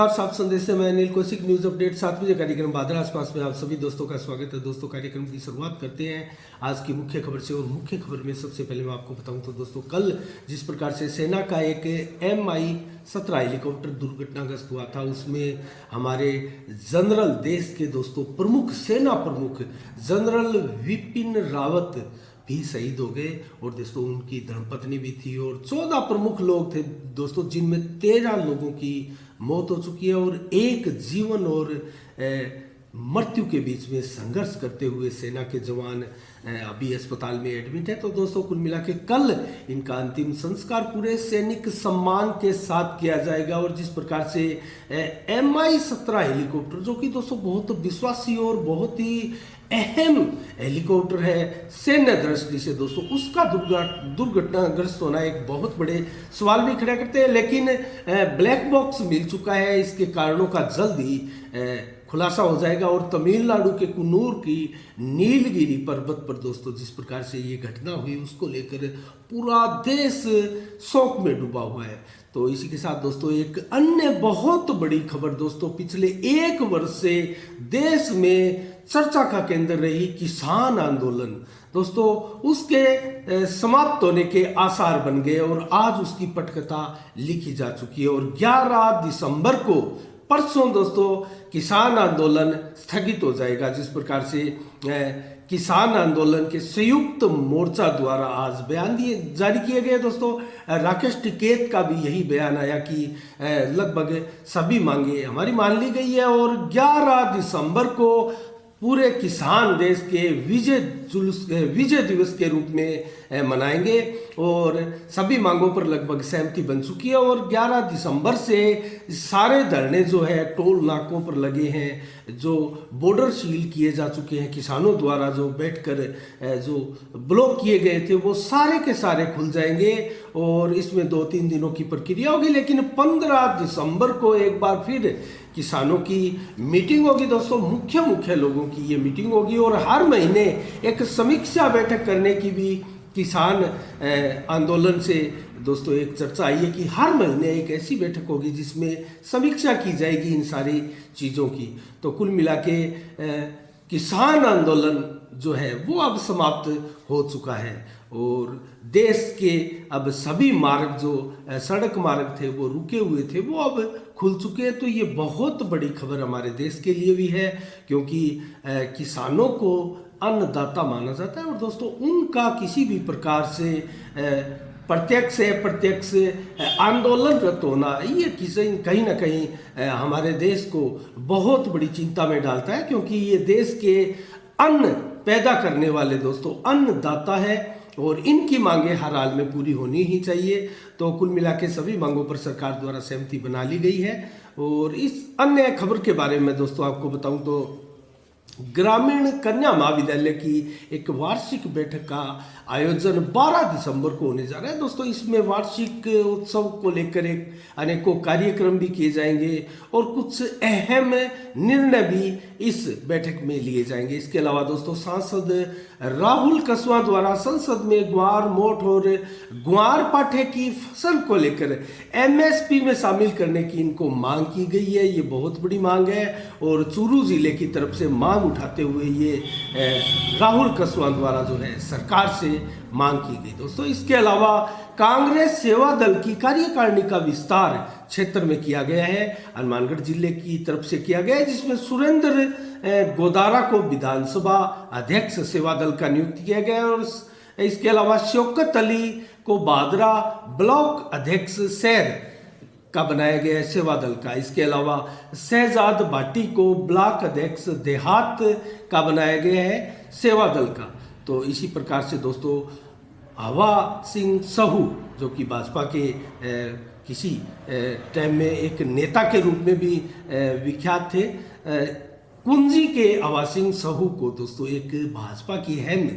नमस्कार, सात संदेश से मैं अनिल कौशिक। न्यूज अपडेट 7 बजे कार्यक्रम बादल आसपास में आप सभी दोस्तों का स्वागत है। दोस्तों, कार्यक्रम की शुरुआत करते हैं आज की मुख्य खबर से। और मुख्य खबर में सबसे पहले मैं आपको बताऊं तो दोस्तों, कल जिस प्रकार से सेना का एक MI-17 हेलीकॉप्टर दुर्घटनाग्रस्त हुआ था, उसमें हमारे जनरल, देश के दोस्तों प्रमुख, सेना प्रमुख जनरल विपिन रावत भी शहीद हो गए। और दोस्तों, उनकी धर्मपत्नी भी थी और 14 प्रमुख लोग थे दोस्तों, जिनमें 13 लोगों की मौत हो चुकी है और एक जीवन और मृत्यु के बीच में संघर्ष करते हुए सेना के जवान अभी अस्पताल में एडमिट है। तो दोस्तों, कुल मिला के कल इनका अंतिम संस्कार पूरे सैनिक सम्मान के साथ किया जाएगा। और जिस प्रकार से MI-17 हेलीकॉप्टर, जो कि दोस्तों बहुत विश्वासी और बहुत ही अहम हेलीकॉप्टर है सैन्य दृष्टि से दोस्तों, उसका दुर्घटनाग्रस्त होना एक बहुत बड़े सवाल भी खड़ा करते हैं। लेकिन ब्लैक बॉक्स मिल चुका है, इसके कारणों का जल्द ही खुलासा हो जाएगा। और तमिलनाडु के कुन्नूर की नीलगिरी पर्वत पर दोस्तों जिस प्रकार से ये घटना हुई, उसको लेकर पूरा देश शोक में डूबा हुआ है। तो इसी के साथ दोस्तों, एक अन्य बहुत बड़ी खबर दोस्तों, पिछले एक वर्ष से देश में चर्चा का केंद्र रही किसान आंदोलन दोस्तों, उसके समाप्त होने के आसार बन गए और आज उसकी पटकथा लिखी जा चुकी है। और 11 दिसंबर को, परसों दोस्तों, किसान आंदोलन स्थगित हो जाएगा। जिस प्रकार से किसान आंदोलन के संयुक्त मोर्चा द्वारा आज बयान जारी किए गए दोस्तों। राकेश टिकैत का भी यही बयान आया कि लगभग सभी मांगे हमारी मान ली गई है और 11 दिसंबर को पूरे किसान देश के विजय दिवस के रूप में मनाएंगे। और सभी मांगों पर लगभग सहमति बन चुकी है। और 11 दिसंबर से सारे धरने जो है टोल नाकों पर लगे हैं, जो बॉर्डर सील किए जा चुके हैं किसानों द्वारा, जो बैठकर जो ब्लॉक किए गए थे, वो सारे के सारे खुल जाएंगे। और इसमें 2-3 दिनों की प्रक्रिया होगी। लेकिन 15 दिसंबर को एक बार फिर किसानों की मीटिंग होगी दोस्तों, मुख्य लोगों की ये मीटिंग होगी। और हर महीने एक समीक्षा बैठक करने की भी किसान आंदोलन से दोस्तों एक चर्चा आई है कि हर महीने एक ऐसी बैठक होगी जिसमें समीक्षा की जाएगी इन सारी चीज़ों की। तो कुल मिला के किसान आंदोलन जो है वो अब समाप्त हो चुका है और देश के अब सभी मार्ग, जो सड़क मार्ग थे वो रुके हुए थे, वो अब खुल चुके हैं। तो ये बहुत बड़ी खबर हमारे देश के लिए भी है, क्योंकि किसानों को अन्नदाता माना जाता है। और दोस्तों, उनका किसी भी प्रकार से प्रत्यक्ष से अप्रत्यक्ष आंदोलनरत होना, ये कहीं ना कहीं हमारे देश को बहुत बड़ी चिंता में डालता है, क्योंकि ये देश के अन्न पैदा करने वाले दोस्तों अन्नदाता है और इनकी मांगे हर हाल में पूरी होनी ही चाहिए। तो कुल मिला के सभी मांगों पर सरकार द्वारा सहमति बना ली गई है। और इस अन्य खबर के बारे में दोस्तों आपको बताऊं तो, ग्रामीण कन्या महाविद्यालय की एक वार्षिक बैठक का आयोजन 12 दिसंबर को होने जा रहा है दोस्तों। इसमें वार्षिक उत्सव को लेकर अनेकों कार्यक्रम भी किए जाएंगे और कुछ अहम निर्णय भी इस बैठक में लिए जाएंगे। इसके अलावा दोस्तों, सांसद राहुल कसवा द्वारा संसद में ग्वार, मोठ और ग्वार पाठे की फसल को लेकर MSP में शामिल करने की इनको मांग की गई है। ये बहुत बड़ी मांग है और चूरू जिले की तरफ से मांग उठाते हुए ये राहुल कसवा द्वारा जो है सरकार से मांग की गई दोस्तों। इसके अलावा कांग्रेस सेवा दल की कार्यकारिणी का विस्तार क्षेत्र में किया गया है, हनुमानगढ़ जिले की तरफ से किया गया है, जिसमें सुरेंद्र गोदारा को विधानसभा अध्यक्ष सेवा दल का नियुक्त किया गया है। और इसके अलावा शौकत अली को बादरा ब्लॉक अध्यक्ष शहर का बनाया गया है सेवा दल का। इसके अलावा शहजाद भाटी को ब्लॉक अध्यक्ष देहात का बनाया गया है सेवा दल का। तो इसी प्रकार से दोस्तों, हवा सिंह सहू, जो कि भाजपा के किसी टाइम में एक नेता के रूप में भी विख्यात थे, कुंजी के हवा सिंह सहू को दोस्तों एक भाजपा की अहम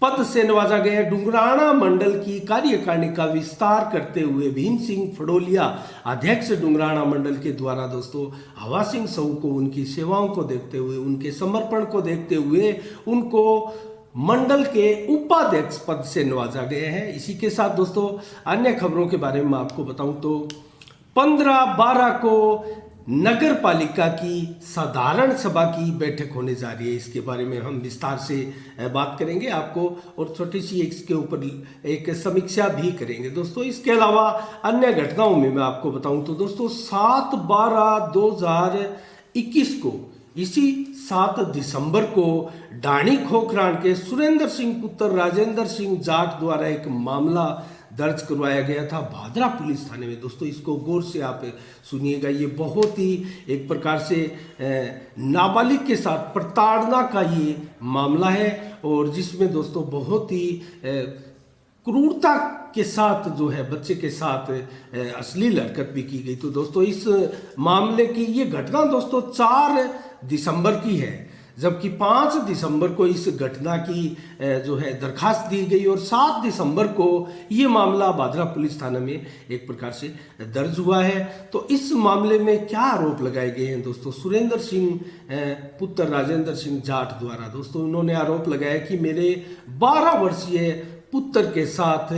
पद से नवाजा गया। डुंगराना मंडल की कार्यकारिणी का विस्तार करते हुए भीम सिंह फड़ोलिया अध्यक्ष डुंगराना मंडल के द्वारा दोस्तों हवा सिंह सहू को उनकी सेवाओं को देखते हुए, उनके समर्पण को देखते हुए उनको मंडल के उपाध्यक्ष पद से नवाजा गया है। इसी के साथ दोस्तों, अन्य खबरों के बारे में आपको बताऊं तो, 15/12 को नगर पालिका की साधारण सभा की बैठक होने जा रही है। इसके बारे में हम विस्तार से बात करेंगे आपको, और छोटी सी इसके ऊपर एक समीक्षा भी करेंगे दोस्तों। इसके अलावा अन्य घटनाओं में मैं आपको बताऊं तो दोस्तों 7/12/2021 को, इसी 7 दिसंबर को डाणी खोखरान के सुरेंद्र सिंह पुत्र राजेंद्र सिंह जाट द्वारा एक मामला दर्ज करवाया गया था भादरा पुलिस थाने में। दोस्तों इसको गौर से आप सुनिएगा, ये बहुत ही एक प्रकार से नाबालिग के साथ प्रताड़ना का ये मामला है, और जिसमें दोस्तों बहुत ही क्रूरता के साथ जो है बच्चे के साथ अश्लील हरकत भी की गई। तो दोस्तों इस मामले की ये घटना दोस्तों 4 दिसंबर की है, जबकि 5 दिसंबर को इस घटना की जो है दरखास्त दी गई, और 7 दिसंबर को ये मामला भादरा पुलिस थाना में एक प्रकार से दर्ज हुआ है। तो इस मामले में क्या आरोप लगाए गए हैं दोस्तों सुरेंद्र सिंह पुत्र राजेंद्र सिंह जाट द्वारा? दोस्तों इन्होंने आरोप लगाया कि मेरे 12 वर्षीय पुत्र के साथ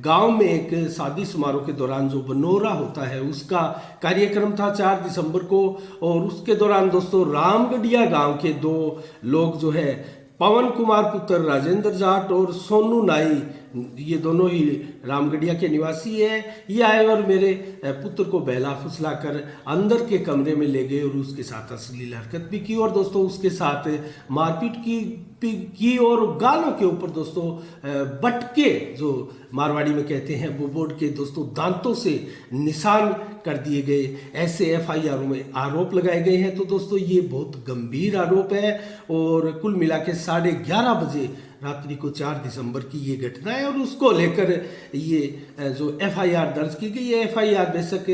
गांव में एक शादी समारोह के दौरान जो बनोरा होता है उसका कार्यक्रम था 4 दिसंबर को, और उसके दौरान दोस्तों रामगढ़िया गांव के 2 लोग जो है पवन कुमार पुत्र राजेंद्र जाट और सोनू नाई, ये दोनों ही रामगढ़िया के निवासी है, ये आए और मेरे पुत्र को बहला फुसला कर अंदर के कमरे में ले गए और उसके साथ अश्लील हरकत भी की, और दोस्तों उसके साथ मारपीट की और गालों के ऊपर दोस्तों बटके, जो मारवाड़ी में कहते हैं, वो बोर्ड के दोस्तों दांतों से निशान कर दिए गए। ऐसे एफआईआर में आरोप लगाए गए हैं। तो दोस्तों ये बहुत गंभीर आरोप है, और कुल मिला के 11:30 बजे रात्रि को 4 दिसंबर की ये घटना है, और उसको लेकर ये जो एफआईआर दर्ज की गई है, एफआईआर बेशक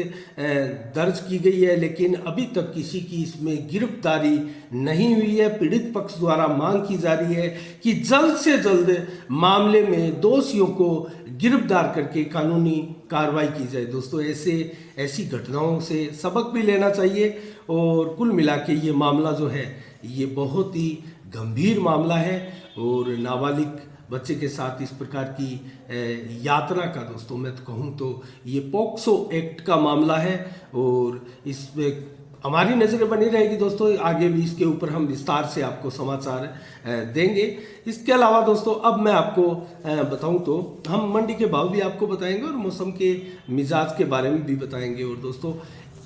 दर्ज की गई है, लेकिन अभी तक किसी की इसमें गिरफ्तारी नहीं हुई है। पीड़ित पक्ष द्वारा मांग की जा रही है कि जल्द से जल्द मामले में दोषियों को गिरफ्तार करके कानूनी कार्रवाई की जाए। दोस्तों ऐसी घटनाओं से सबक भी लेना चाहिए, और कुल मिला के ये मामला जो है ये बहुत ही गंभीर मामला है, और नाबालिग बच्चे के साथ इस प्रकार की यात्रा का दोस्तों मैं तो कहूँ तो ये पोक्सो एक्ट का मामला है, और इसमें हमारी नज़रें बनी रहेगी दोस्तों। आगे भी इसके ऊपर हम विस्तार से आपको समाचार देंगे। इसके अलावा दोस्तों अब मैं आपको बताऊं तो हम मंडी के भाव भी आपको बताएंगे, और मौसम के मिजाज के बारे में भी बताएंगे। और दोस्तों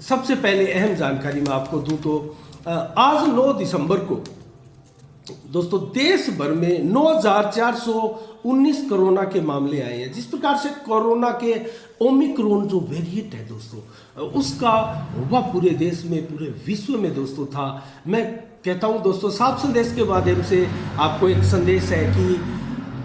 सबसे पहले अहम जानकारी मैं आपको दूं तो आज 9 दिसंबर को दोस्तों देश भर में 9,419 कोरोना के मामले आए हैं। जिस प्रकार से कोरोना के ओमिक्रॉन जो वेरिएंट है दोस्तों, उसका वह पूरे देश में, पूरे विश्व में दोस्तों था। मैं कहता हूं दोस्तों साफ संदेश के माध्यम से आपको एक संदेश है कि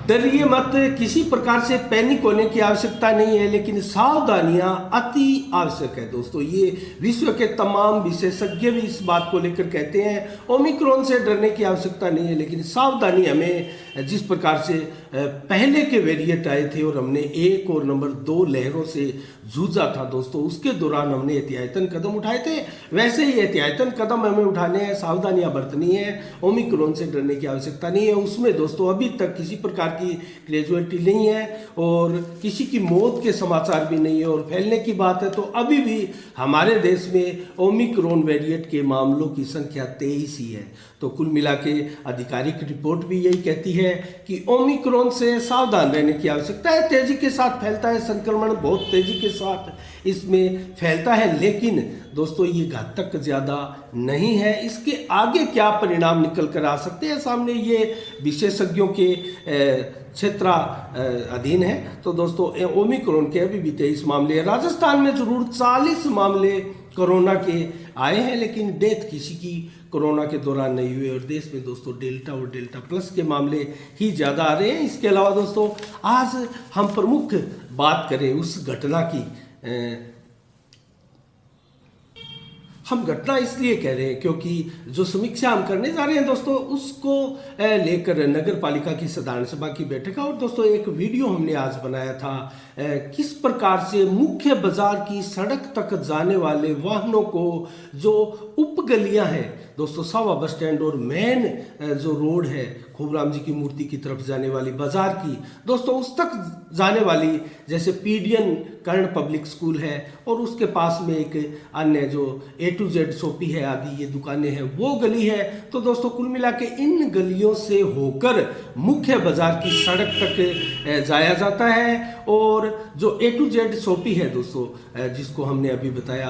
डरिए मत, किसी प्रकार से पैनिक होने की आवश्यकता नहीं है, लेकिन सावधानियां अति आवश्यक है दोस्तों। ये विश्व के तमाम विशेषज्ञ भी इस बात को लेकर कहते हैं, ओमिक्रॉन से डरने की आवश्यकता नहीं है, लेकिन सावधानी हमें, जिस प्रकार से पहले के वेरिएंट आए थे और हमने 1 और नंबर 2 लहरों से जूझा था दोस्तों, उसके दौरान हमने एहतियातन कदम उठाए थे, वैसे ही एहतियातन कदम हमें उठाने हैं, सावधानियां बरतनी है। ओमिक्रॉन से डरने की आवश्यकता नहीं है। उसमें दोस्तों अभी तक किसी प्रकार की ग्रेजुएलिटी नहीं है, और किसी की मौत के समाचार भी नहीं है। और फैलने की बात है तो अभी भी हमारे देश में ओमिक्रॉन वेरिएंट के मामलों की संख्या 23 ही है। तो कुल मिला के आधिकारिक रिपोर्ट भी यही कहती है कि ओमिक्रॉन से सावधान रहने की आवश्यकता है। तेजी के साथ फैलता है, संक्रमण बहुत तेजी के साथ इसमें फैलता है, लेकिन दोस्तों ये घातक ज़्यादा नहीं है। इसके आगे क्या परिणाम निकल कर आ सकते हैं सामने, ये विशेषज्ञों के क्षेत्र अधीन है। तो दोस्तों ओमिक्रॉन के अभी भी 23 मामले हैं। राजस्थान में जरूर 40 मामले कोरोना के आए हैं, लेकिन डेथ किसी की कोरोना के दौरान नहीं हुए, और देश में दोस्तों डेल्टा और डेल्टा प्लस के मामले ही ज़्यादा आ रहे हैं। इसके अलावा दोस्तों आज हम प्रमुख बात करें उस घटना की, हम घटना इसलिए कह रहे हैं क्योंकि जो समीक्षा हम करने जा रहे हैं दोस्तों उसको लेकर नगर पालिका की साधारण सभा की बैठक है। और दोस्तों एक वीडियो हमने आज बनाया था किस प्रकार से मुख्य बाजार की सड़क तक जाने वाले वाहनों को जो उपगलियां हैं दोस्तों, सावा बस स्टैंड और मेन जो रोड है खूबराम जी की मूर्ति की तरफ जाने वाली बाजार की दोस्तों उस तक जाने वाली, जैसे पीडियन कर्ण पब्लिक स्कूल है और उसके पास में एक अन्य जो A to Z शॉपी है आदि ये दुकानें हैं वो गली है। तो दोस्तों कुल मिला के इन गलियों से होकर मुख्य बाजार की सड़क तक जाया जाता है। और जो A to Z शॉपी है दोस्तों, जिसको हमने अभी बताया,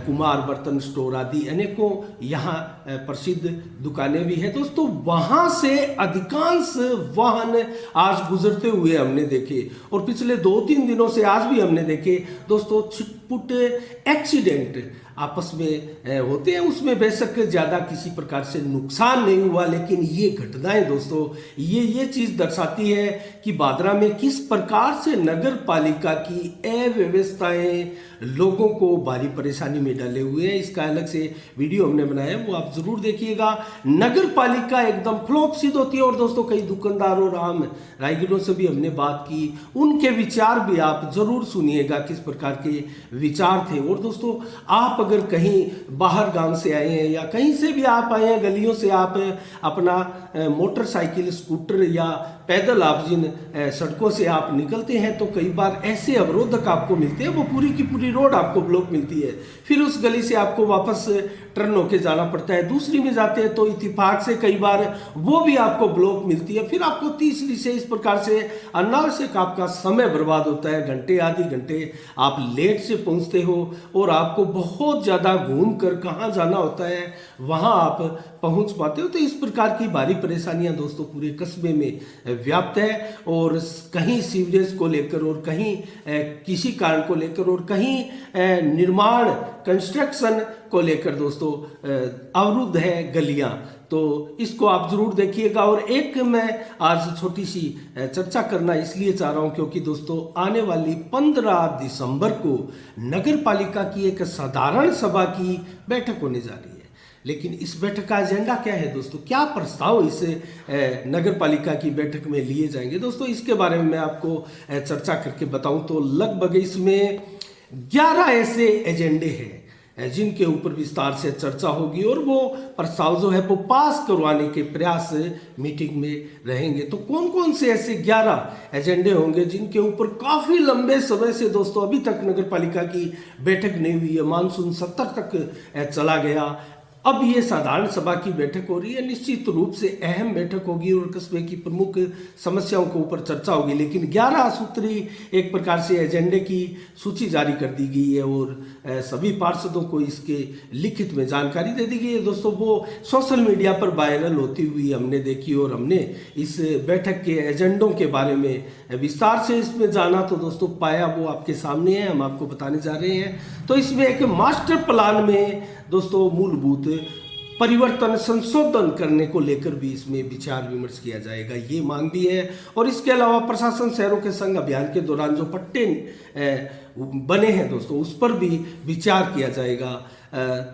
कुमार बर्तन स्टोर आदि अनेकों यहाँ प्रसिद्ध दुकानें भी हैं दोस्तों, वहाँ से अधिकांश वाहन आज गुजरते हुए हमने देखे और पिछले 2-3 दिनों से आज भी हमने देखे दोस्तों। छिटपुट एक्सीडेंट आपस में होते हैं, उसमें बेशक ज़्यादा किसी प्रकार से नुकसान नहीं हुआ, लेकिन ये घटनाएं दोस्तों ये चीज़ दर्शाती है कि बादरा में किस प्रकार से नगर पालिका की अव्यवस्थाएं लोगों को भारी परेशानी में डाले हुए हैं। इसका अलग से वीडियो हमने बनाया है, वो आप जरूर देखिएगा। नगर पालिका एकदम फ्लॉप सिद्ध होती है। और दोस्तों कई दुकानदारों और आम राहगीरों से भी हमने बात की, उनके विचार भी आप जरूर सुनिएगा किस प्रकार के विचार थे। और दोस्तों आप अगर कहीं बाहर गांव से आए हैं या कहीं से भी आप आए हैं, गलियों से आप अपना मोटरसाइकिल, स्कूटर या पैदल आप जिन सड़कों से आप निकलते हैं तो कई बार ऐसे अवरोधक आपको मिलते हैं, वो पूरी की पूरी रोड आपको ब्लॉक मिलती है। फिर उस गली से आपको वापस टर्न होके जाना पड़ता है, दूसरी में जाते हैं तो इत्तेफाक से कई बार वो भी आपको ब्लॉक मिलती है। फिर आपको तीसरी से इस प्रकार से अनावश्यक आपका समय बर्बाद होता है, घंटे आधे घंटे आप लेट से पहुंचते हो और आपको बहुत ज़्यादा घूम कर कहाँ जाना होता है वहाँ आप पहुंच पाते हो। तो इस प्रकार की भारी परेशानियां दोस्तों पूरे कस्बे में व्याप्त है। और कहीं सीवरेज को लेकर और कहीं किसी कारण को लेकर और कहीं निर्माण कंस्ट्रक्शन को लेकर दोस्तों अवरुद्ध है गलियां। तो इसको आप जरूर देखिएगा। और एक मैं आज छोटी सी चर्चा करना इसलिए चाह रहा हूं क्योंकि दोस्तों आने वाली 15 दिसंबर को नगर पालिका की एक साधारण सभा की बैठक होने जा रही है। लेकिन इस बैठक का एजेंडा क्या है दोस्तों, क्या प्रस्ताव इस नगर पालिका की बैठक में लिए जाएंगे दोस्तों, इसके बारे में मैं आपको चर्चा करके बताऊं तो लगभग इसमें 11 ऐसे एजेंडे हैं जिनके ऊपर विस्तार से चर्चा होगी और वो प्रस्ताव जो है वो पास करवाने के प्रयास मीटिंग में रहेंगे। तो कौन कौन से ऐसे 11 एजेंडे होंगे जिनके ऊपर काफी लंबे समय से दोस्तों अभी तक नगर पालिका की बैठक नहीं हुई है, मानसून सत्र तक चला गया, अब ये साधारण सभा की बैठक हो रही है। निश्चित रूप से अहम बैठक होगी और कस्बे की प्रमुख समस्याओं के ऊपर चर्चा होगी। लेकिन 11 सूत्री एक प्रकार से एजेंडे की सूची जारी कर दी गई है और सभी पार्षदों को इसके लिखित में जानकारी दे दी गई है दोस्तों। वो सोशल मीडिया पर वायरल होती हुई हमने देखी और हमने इस बैठक के एजेंडों के बारे में विस्तार से इसमें जाना तो दोस्तों पाया वो आपके सामने है, हम आपको बताने जा रहे हैं। तो इसमें एक मास्टर प्लान में दोस्तों मूलभूत परिवर्तन संशोधन करने को लेकर भी इसमें विचार विमर्श किया जाएगा, ये मांग भी है। और इसके अलावा प्रशासन शहरों के संग अभियान के दौरान जो पट्टे बने हैं दोस्तों उस पर भी विचार किया जाएगा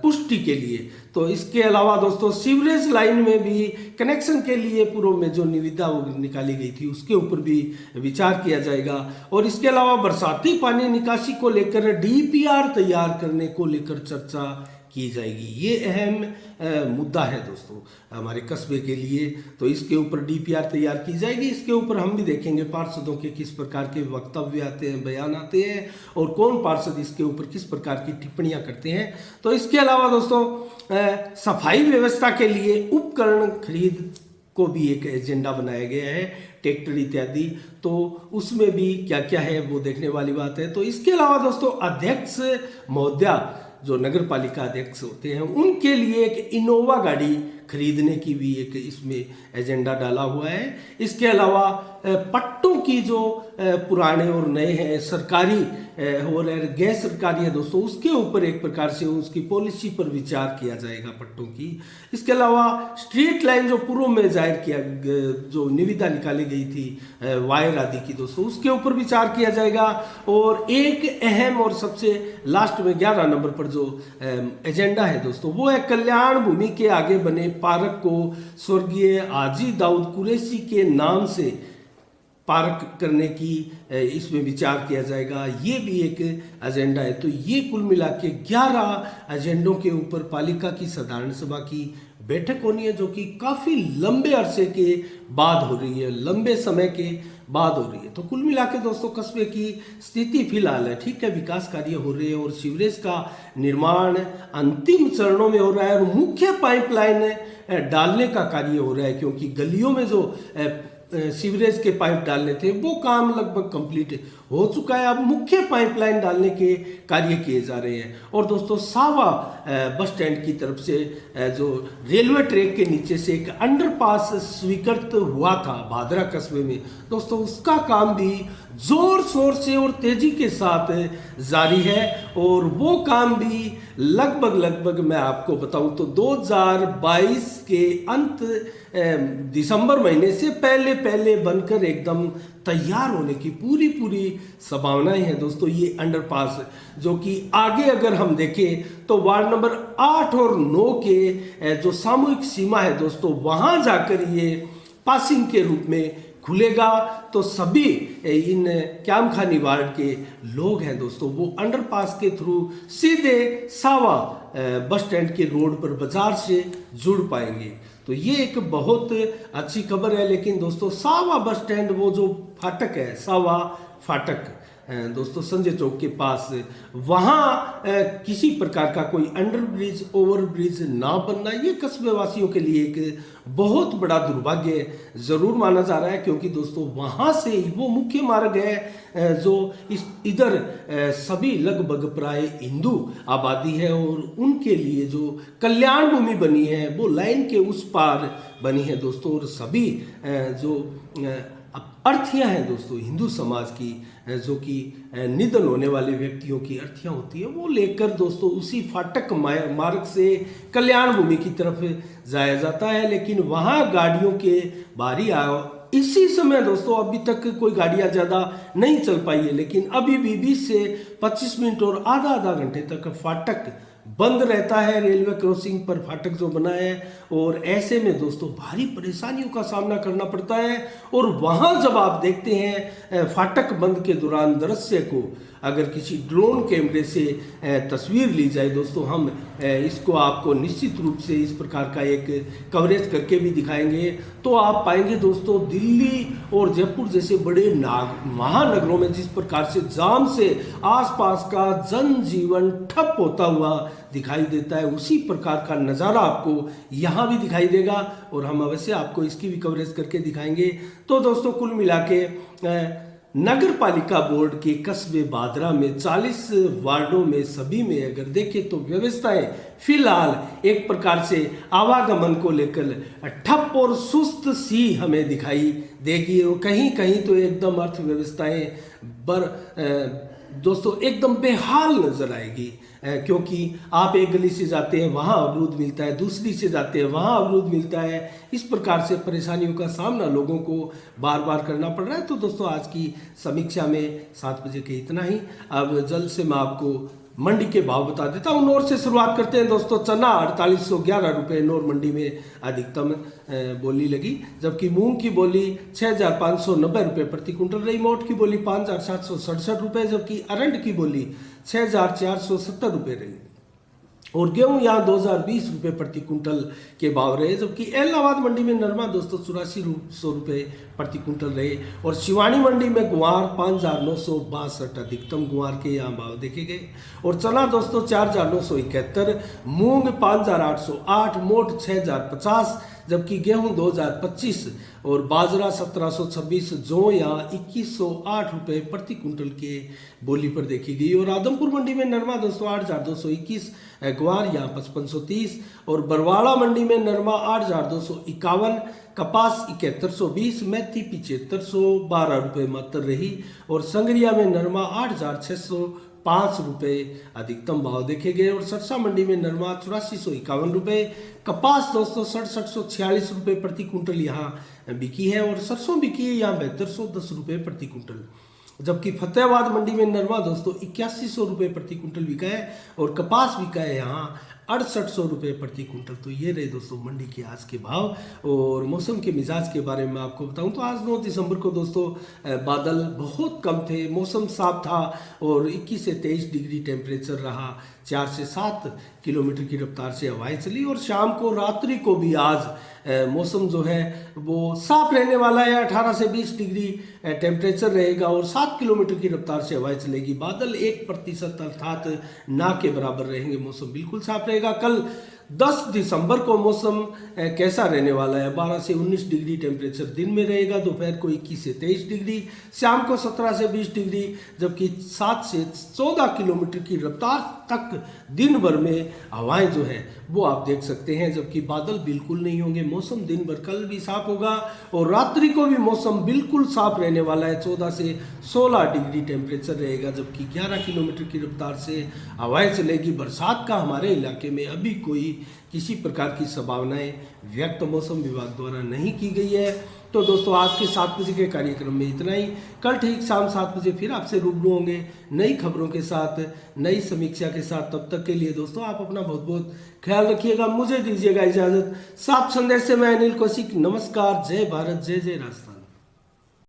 पुष्टि के लिए। तो इसके अलावा दोस्तों सीवरेज लाइन में भी कनेक्शन के लिए पूर्व में जो निविदा निकाली गई थी उसके ऊपर भी विचार किया जाएगा। और इसके अलावा बरसाती पानी निकासी को लेकर DPR तैयार करने को लेकर चर्चा की जाएगी। ये अहम मुद्दा है दोस्तों हमारे कस्बे के लिए। तो इसके ऊपर DPR तैयार की जाएगी। इसके ऊपर हम भी देखेंगे पार्षदों के किस प्रकार के वक्तव्य आते हैं, बयान आते हैं और कौन पार्षद इसके ऊपर किस प्रकार की टिप्पणियां करते हैं। तो इसके अलावा दोस्तों सफाई व्यवस्था के लिए उपकरण खरीद को भी एक एजेंडा बनाया गया है, ट्रैक्टर इत्यादि। तो उसमें भी क्या क्या है वो देखने वाली बात है। तो इसके अलावा दोस्तों अध्यक्ष महोदया जो नगर पालिका अध्यक्ष होते हैं उनके लिए एक इनोवा गाड़ी खरीदने की भी एक इसमें एजेंडा डाला हुआ है। इसके अलावा पट्टों की जो पुराने और नए हैं, सरकारी और गैर सरकारी है दोस्तों, उसके ऊपर एक प्रकार से उसकी पॉलिसी पर विचार किया जाएगा पट्टों की। इसके अलावा स्ट्रीट लाइन जो पूर्व में जाहिर किया जो निविदा निकाली गई थी वायर आदि की दोस्तों, उसके ऊपर विचार किया जाएगा। और एक अहम और सबसे लास्ट में 11 नंबर पर जो एजेंडा है दोस्तों वो है कल्याण भूमि के आगे बने पार्क को स्वर्गीय हाजी दाऊद कुरैशी के नाम से पार्क करने की इसमें विचार किया जाएगा, ये भी एक एजेंडा है। तो ये कुल मिला के 11 एजेंडों के ऊपर पालिका की साधारण सभा की बैठक होनी है, जो कि काफ़ी लंबे अरसे के बाद हो रही है, लंबे समय के बाद हो रही है। तो कुल मिला के दोस्तों कस्बे की स्थिति फिलहाल है, ठीक है, विकास कार्य हो रहे हैं और सीवरेज का निर्माण अंतिम चरणों में हो रहा है और मुख्य पाइपलाइन डालने का कार्य हो रहा है, क्योंकि गलियों में जो सीवरेज के पाइप डालने थे वो काम लगभग कंप्लीट हो चुका है। अब मुख्य पाइपलाइन डालने के कार्य किए जा रहे हैं। और दोस्तों सावा बस स्टैंड की तरफ से जो रेलवे ट्रैक के नीचे से एक अंडरपास स्वीकृत हुआ था भादरा कस्बे में, दोस्तों उसका काम भी जोर शोर से और तेजी के साथ जारी है। और वो काम भी लगभग मैं आपको बताऊं तो 2022 के अंत दिसंबर महीने से पहले बनकर एकदम तैयार होने की पूरी संभावनाएं हैं। दोस्तों ये अंडरपास जो कि आगे अगर हम देखें तो वार्ड नंबर 8 और 9 के जो सामूहिक सीमा है दोस्तों, वहां जाकर ये पासिंग के रूप में खुलेगा। तो सभी इन क्यामखानी वार्ड के लोग हैं दोस्तों, वो अंडरपास के थ्रू सीधे सावा बस स्टैंड के रोड पर बाजार से जुड़ पाएंगे। तो ये एक बहुत अच्छी खबर है। लेकिन दोस्तों सावा बस स्टैंड, वो जो फाटक है सावा फाटक दोस्तों संजय चौक के पास, वहाँ किसी प्रकार का कोई अंडर ब्रिज ओवर ब्रिज ना बनना, ये कस्बे वासियों के लिए एक बहुत बड़ा दुर्भाग्य जरूर माना जा रहा है। क्योंकि दोस्तों वहाँ से वो मुख्य मार्ग है जो इधर सभी लगभग प्राय हिंदू आबादी है और उनके लिए जो कल्याण भूमि बनी है वो लाइन के उस पार बनी है दोस्तों। और सभी जो अर्थियां हैं दोस्तों हिंदू समाज की, जो कि निधन होने वाले व्यक्तियों की अर्थियां होती है, वो लेकर दोस्तों उसी फाटक मार्ग से कल्याण भूमि की तरफ जाया जाता है। लेकिन वहां गाड़ियों के भारी इसी समय दोस्तों अभी तक कोई गाड़ियां ज़्यादा नहीं चल पाई है, लेकिन अभी भी 20 से 25 मिनट और आधा घंटे तक फाटक बंद रहता है। रेलवे क्रॉसिंग पर फाटक जो बना है, और ऐसे में दोस्तों भारी परेशानियों का सामना करना पड़ता है। और वहाँ जब आप देखते हैं फाटक बंद के दौरान दृश्य को, अगर किसी ड्रोन कैमरे से तस्वीर ली जाए दोस्तों, हम इसको आपको निश्चित रूप से इस प्रकार का एक कवरेज करके भी दिखाएंगे, तो आप पाएंगे दोस्तों दिल्ली और जयपुर जैसे बड़े महानगरों में जिस प्रकार से जाम से आसपास का जनजीवन ठप होता हुआ दिखाई देता है, उसी प्रकार का नज़ारा आपको यहाँ भी दिखाई देगा। और हम अवश्य आपको इसकी भी कवरेज करके दिखाएंगे। तो दोस्तों कुल मिला के नगर पालिका बोर्ड के कस्बे बादरा में 40 वार्डों में सभी में अगर देखें तो व्यवस्थाएं फिलहाल एक प्रकार से आवागमन को लेकर ठप और सुस्त सी हमें दिखाई देगी। और कहीं कहीं तो एकदम अर्थव्यवस्थाएं दोस्तों एकदम बेहाल नजर आएगी, क्योंकि आप एक गली से जाते हैं वहाँ अवरोध मिलता है, दूसरी से जाते हैं वहाँ अवरोध मिलता है। इस प्रकार से परेशानियों का सामना लोगों को बार बार करना पड़ रहा है। तो दोस्तों आज की समीक्षा में 7 बजे के इतना ही। अब जल्द से मैं आपको मंडी के भाव बता देता हूँ। नौर से शुरुआत करते हैं दोस्तों। चना 4811 रुपये नौर मंडी में अधिकतम बोली लगी, जबकि मूंग की बोली 6590 रुपये प्रति कुंटल रही। मोट की बोली 5767 रुपये, जबकि अरंड की बोली 6470 रुपये रही। और गेहूं यहाँ 2020 रुपये प्रति कुंटल के भाव रहे, जबकि इलाहाबाद मंडी में नरमा दोस्तों 8400 रुपये प्रति कुंटल रहे। और शिवानी मंडी में गुआर 5962 अधिकतम गुआर के यहाँ भाव देखे गए। और चना दोस्तों 4971, मूंग 5808, मोट 6050, जबकि गेहूं 2025 और बाजरा 1726, जौ यहाँ 2108 रुपये प्रति कुंटल के बोली पर देखी गई। और आदमपुर मंडी में नरमा दोस्तों 8221, ग्वार यहाँ 5530, और बरवाड़ा मंडी में नरमा 8251, कपास 7120, मेथी 7512 रुपये मात्र रही। और संगरिया में नरमा 8605 रुपये अधिकतम भाव देखे गए। और सरसा मंडी में नरमा 8451 रुपये, कपास दोस्तों 6746 रुपये प्रति कुंटल यहाँ बिकी है। और सरसों बिकी है यहाँ 7210 रुपये प्रति कुंटल, जबकि फतेहाबाद मंडी में नरमा दोस्तों 8100 रुपये प्रति कुंटल बिका है। और कपास बिका है यहाँ 6800 रुपये प्रति कुंटल। तो ये रहे दोस्तों मंडी के आज के भाव। और मौसम के मिजाज के बारे में आपको बताऊं तो आज 9 दिसंबर को दोस्तों बादल बहुत कम थे, मौसम साफ था और 21 से 23 डिग्री टेम्परेचर रहा। 4 से 7 किलोमीटर की रफ्तार से हवाएं चली और शाम को रात्रि को भी आज मौसम जो है वो साफ रहने वाला है। 18 से 20 डिग्री टेम्परेचर रहेगा और 7 किलोमीटर की रफ्तार से हवाएं चलेगी। बादल 1% अर्थात ना के बराबर रहेंगे, मौसम बिल्कुल साफ रहेगा। कल 10 दिसंबर को मौसम कैसा रहने वाला है? 12 से 19 डिग्री टेम्परेचर दिन में रहेगा, दोपहर को 21 से 23 डिग्री, शाम को 17 से 20 डिग्री, जबकि 7 से 14 किलोमीटर की रफ्तार तक दिन भर में हवाएं जो है वो आप देख सकते हैं। जबकि बादल बिल्कुल नहीं होंगे, मौसम दिन भर कल भी साफ होगा और रात्रि को भी मौसम बिल्कुल साफ रहने वाला है। 14 से 16 डिग्री टेम्परेचर रहेगा, जबकि 11 किलोमीटर की रफ्तार से हवाएं चलेगी। बरसात का हमारे इलाके में अभी कोई किसी प्रकार की संभावनाएं व्यक्त मौसम विभाग द्वारा नहीं की गई है। तो दोस्तों आज के 7 बजे के कार्यक्रम में इतना ही। कल ठीक शाम 7 बजे फिर आपसे रूबरू होंगे नई खबरों के साथ, नई समीक्षा के साथ। तब तक के लिए दोस्तों आप अपना बहुत बहुत ख्याल रखिएगा। मुझे दीजिएगा इजाजत। साफ संदेश से मैं अनिल कौशिक, नमस्कार, जय भारत, जय जय राजस्थान।